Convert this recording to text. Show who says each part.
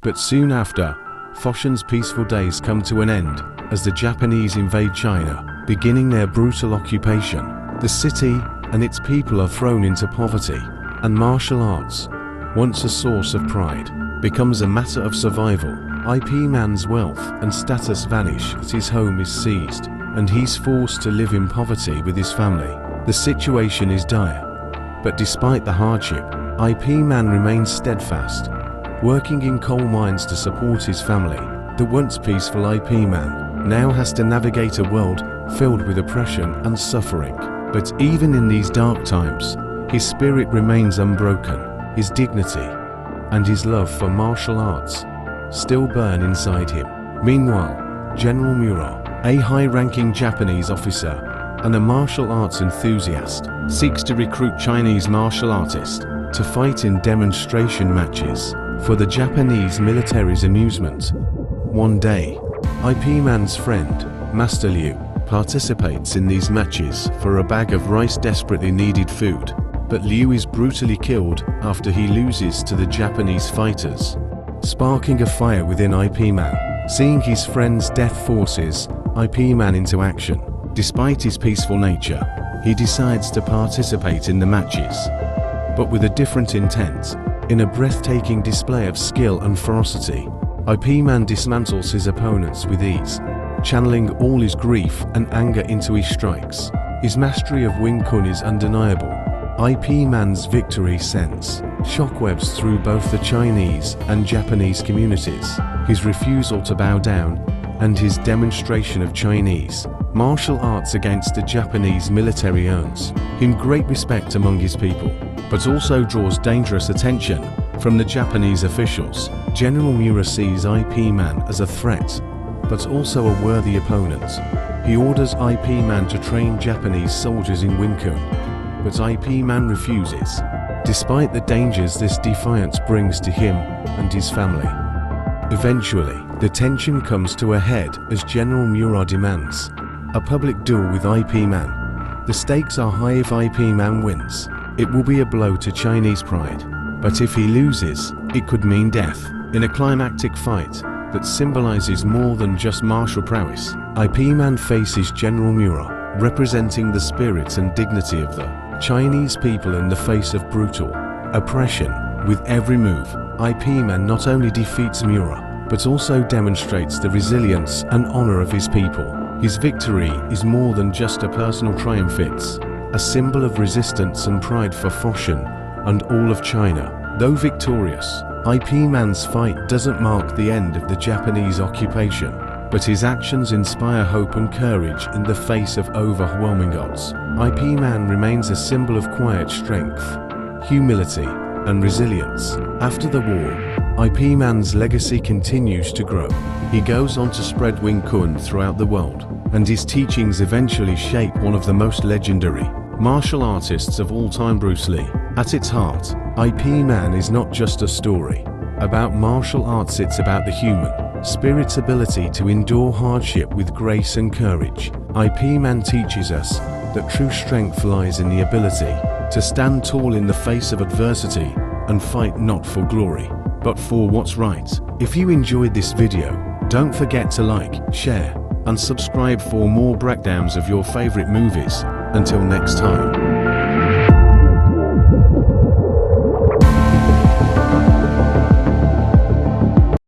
Speaker 1: But soon after, Foshan's peaceful days come to an end as the Japanese invade China, beginning their brutal occupation. The city and its people are thrown into poverty, and martial arts, once a source of pride, becomes a matter of survival. IP Man's wealth and status vanish as his home is seized, and he's forced to live in poverty with his family. The situation is dire, but despite the hardship, IP Man remains steadfast, working in coal mines to support his family. The once peaceful IP Man now has to navigate a world filled with oppression and suffering. But even in these dark times, his spirit remains unbroken. His dignity and his love for martial arts still burn inside him. Meanwhile, General Mura, a high-ranking Japanese officer and a martial arts enthusiast, seeks to recruit Chinese martial artists to fight in demonstration matches for the Japanese military's amusement. One day, IP Man's friend, Master Liu, participates in these matches for a bag of rice desperately needed food, but Liu is brutally killed after he loses to the Japanese fighters, sparking a fire within IP Man. Seeing his friend's death forces IP Man into action. Despite his peaceful nature, he decides to participate in the matches, but with a different intent. In a breathtaking display of skill and ferocity, IP Man dismantles his opponents with ease, channeling all his grief and anger into his strikes. His mastery of Wing Chun is undeniable. IP Man's victory sends shockwaves through both the Chinese and Japanese communities. His refusal to bow down and his demonstration of Chinese martial arts against the Japanese military earns him great respect among his people, but also draws dangerous attention from the Japanese officials. General Mura sees IP Man as a threat, but also a worthy opponent. He orders IP Man to train Japanese soldiers in Wing Chun, but IP Man refuses, despite the dangers this defiance brings to him and his family. Eventually, the tension comes to a head as General Mura demands a public duel with IP Man. The stakes are high. If IP Man wins, it will be a blow to Chinese pride, but if he loses, it could mean death. In a climactic fight that symbolizes more than just martial prowess, IP Man faces General Mura, representing the spirit and dignity of the Chinese people in the face of brutal oppression. With every move, IP Man not only defeats Mura, but also demonstrates the resilience and honor of his people. His victory is more than just a personal triumph, it's a symbol of resistance and pride for Foshan and all of China. Though victorious, IP Man's fight doesn't mark the end of the Japanese occupation, but his actions inspire hope and courage in the face of overwhelming odds. IP Man remains a symbol of quiet strength, humility, and resilience. After the war, IP Man's legacy continues to grow. He goes on to spread Wing Chun throughout the world, and his teachings eventually shape one of the most legendary martial artists of all time, Bruce Lee. At its heart, IP Man is not just a story about martial arts, it's about the human spirit's ability to endure hardship with grace and courage. IP Man teaches us that true strength lies in the ability to stand tall in the face of adversity and fight not for glory, but for what's right. If you enjoyed this video, don't forget to like, share, and subscribe for more breakdowns of your favorite movies. Until next time.